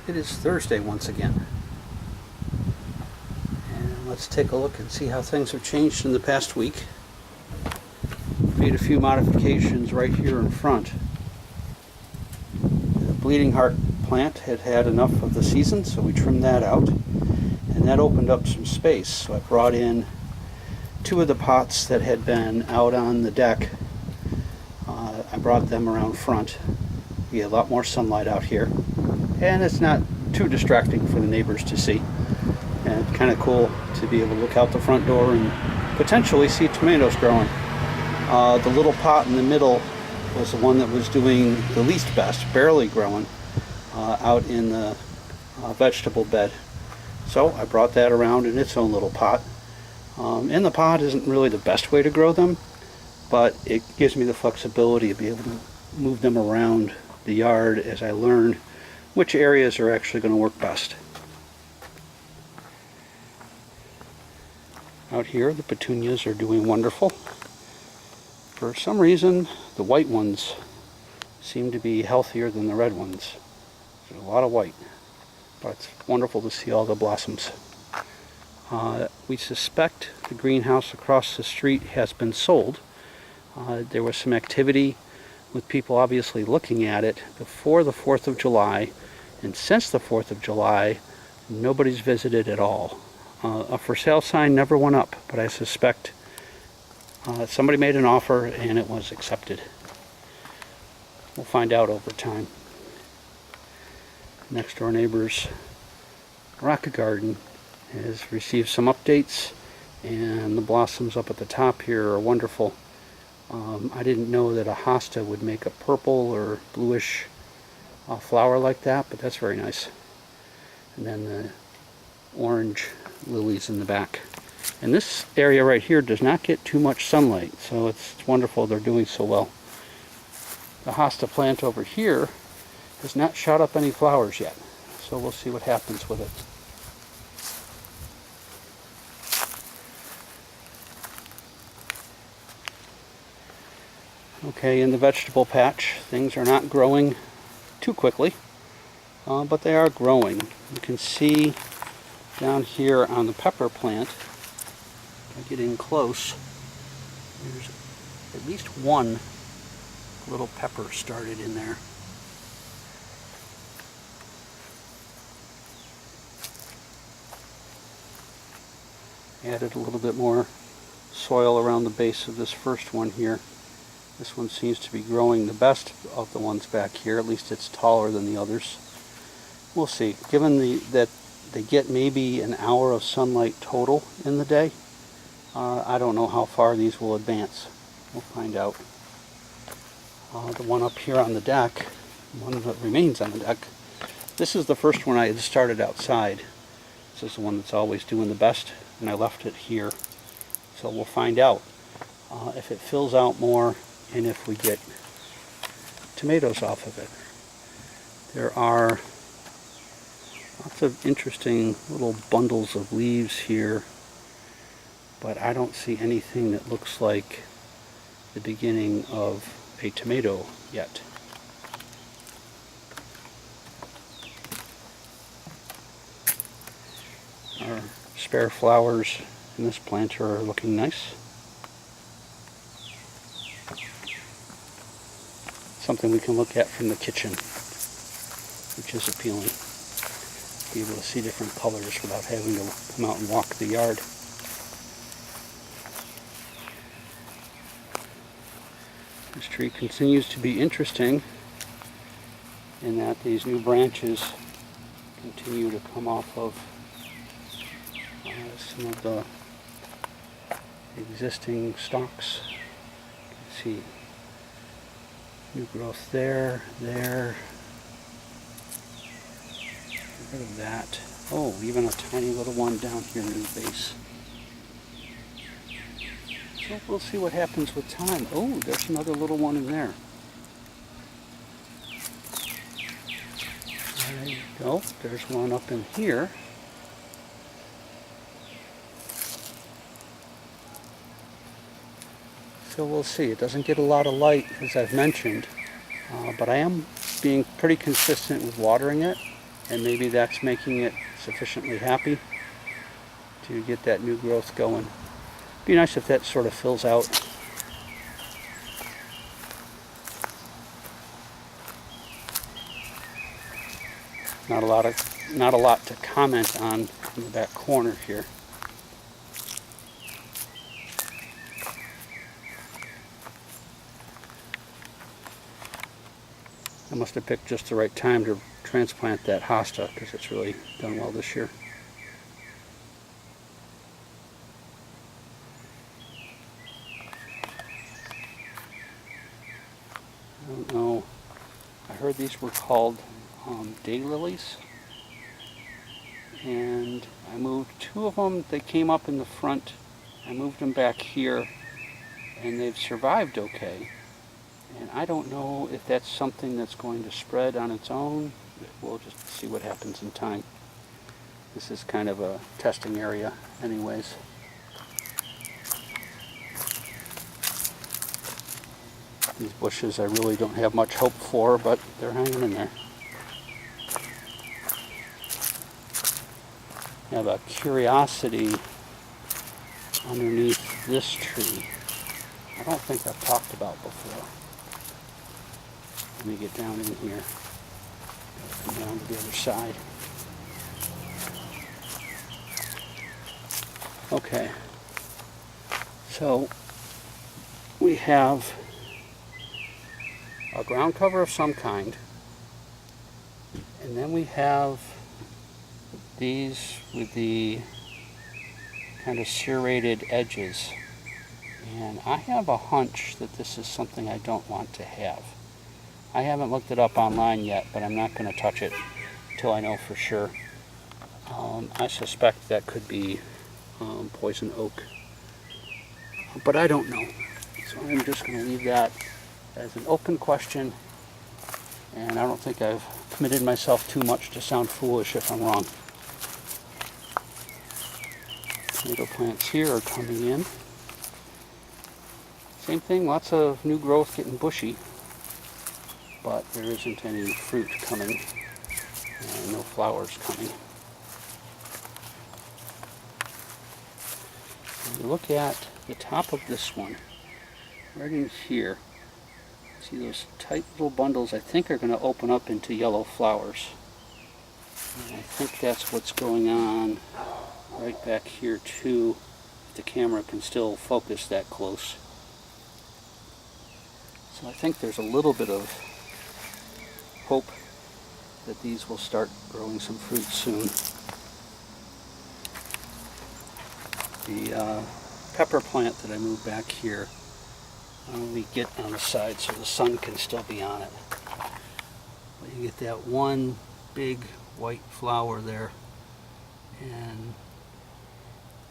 It is Thursday once again. And let's take a look and see how things have changed in the past week. Made a few modifications right here in front. The bleeding heart plant had had enough of the season, so we trimmed that out. And that opened up some space. So I brought in two of the pots that had been out on the deck. I brought them around front. We get a lot more sunlight out here. And it's not too distracting for the neighbors to see. And it's kind of cool to be able to look out the front door and potentially see tomatoes growing. The little pot in the middle was the one that was doing the least best, barely growing, out in the vegetable bed. So I brought that around in its own little pot. And the pot isn't really the best way to grow them, but it gives me the flexibility to be able to move them around the yard as I learn which areas are actually going to work best. Out here, the petunias are doing wonderful. For some reason, the white ones seem to be healthier than the red ones. There's a lot of white, but it's wonderful to see all the blossoms. We suspect the greenhouse across the street has been sold. There was some activity with people obviously looking at it before the 4th of July, and since the 4th of July, nobody's visited at all. A for sale sign never went up, but I suspect somebody made an offer and it was accepted. We'll find out over time. Next door neighbor's rocket garden has received some updates, and the blossoms up at the top here are wonderful. I didn't know that a hosta would make a purple or bluish flower like that, but that's very nice. And then the orange lilies in the back. And this area right here does not get too much sunlight, so it's wonderful they're doing so well. The hosta plant over here has not shot up any flowers yet, so we'll see what happens with it. Okay, in the vegetable patch, things are not growing too quickly, but they are growing. You can see down here on the pepper plant, if I get in close, there's at least one little pepper started in there. Added a little bit more soil around the base of this first one here. This one seems to be growing the best of the ones back here. At least it's taller than the others. We'll see. Given that they get maybe an hour of sunlight total in the day, I don't know how far these will advance. We'll find out. The one up here on the deck, one that remains on the deck, this is the first one I had started outside. This is the one that's always doing the best, and I left it here. So we'll find out if it fills out more and if we get tomatoes off of it. There are lots of interesting little bundles of leaves here, but I don't see anything that looks like the beginning of a tomato yet. Our spare flowers in this planter are looking nice. Something we can look at from the kitchen, which is appealing. Be able to see different colors without having to come out and walk the yard. This tree continues to be interesting in that these new branches continue to come off of some of the existing stalks. You can see new growth there. Get rid of that. Oh, even a tiny little one down here near the base. So we'll see what happens with time. Oh, there's another little one in there. There you go. There's one up in here. So we'll see. It doesn't get a lot of light, as I've mentioned, but I am being pretty consistent with watering it, and maybe that's making it sufficiently happy to get that new growth going. Be nice if that sort of fills out. Not a lot to comment on in the back corner here. I must have picked just the right time to transplant that hosta because it's really done well this year. I don't know. I heard these were called daylilies, and I moved two of them. They came up in the front. I moved them back here, and they've survived okay. And I don't know if that's something that's going to spread on its own. We'll just see what happens in time. This is kind of a testing area anyways. These bushes I really don't have much hope for, but they're hanging in there. I have a curiosity underneath this tree. I don't think I've talked about before. Let me get down in here. Come down to the other side. Okay. So we have a ground cover of some kind, and then we have these with the kind of serrated edges, and I have a hunch that this is something I don't want to have. I haven't looked it up online yet, but I'm not going to touch it until I know for sure. I suspect that could be poison oak, but I don't know, so I'm just going to leave that as an open question, and I don't think I've committed myself too much to sound foolish if I'm wrong. Tomato plants here are coming in. Same thing, lots of new growth getting bushy, but there isn't any fruit coming and no flowers coming. When you look at the top of this one, right in here, see those tight little bundles I think are going to open up into yellow flowers. And I think that's what's going on right back here too, if the camera can still focus that close. So I think there's a little bit of hope that these will start growing some fruit soon. The pepper plant that I moved back here, I'll only get on the side so the sun can still be on it. But you get that one big white flower there, and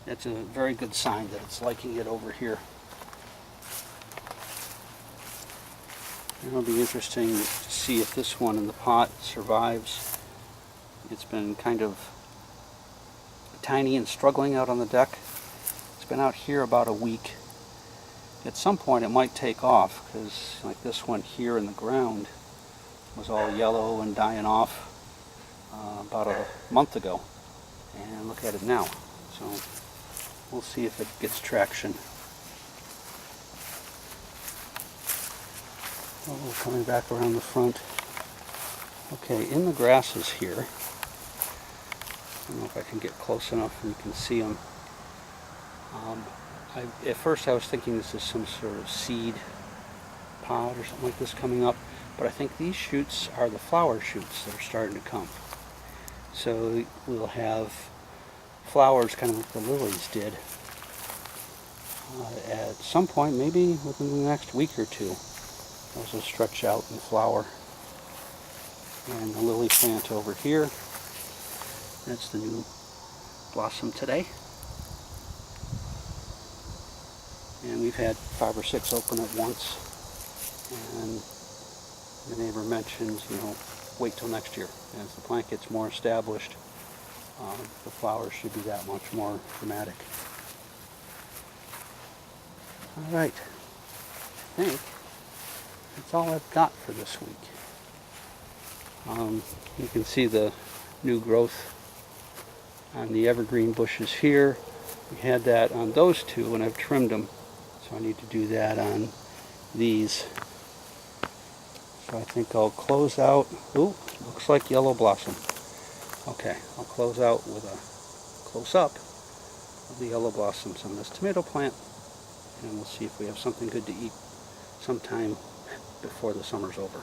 that's a very good sign that it's liking it over here. It'll be interesting to see if this one in the pot survives. It's been kind of tiny and struggling out on the deck. It's been out here about a week. At some point it might take off, because like this one here in the ground was all yellow and dying off about a month ago, and look at it now. So we'll see if it gets traction. Oh, coming back around the front. Okay, in the grasses here, I don't know if I can get close enough and you can see them. At first I was thinking this is some sort of seed pod or something like this coming up, but I think these shoots are the flower shoots that are starting to come. So we'll have flowers kind of like the lilies did at some point, maybe within the next week or two. Those will stretch out and flower. And the lily plant over here, that's the new blossom today. And we've had 5 or 6 open at once. And the neighbor mentions, wait till next year. As the plant gets more established, the flowers should be that much more dramatic. All right, I think that's all I've got for this week. You can see the new growth on the evergreen bushes here. We had that on those two, and I've trimmed them, so I need to do that on these. So I think I'll close out. Ooh, looks like yellow blossom. Okay, I'll close out with a close-up of the yellow blossoms on this tomato plant, and we'll see if we have something good to eat sometime before the summer's over.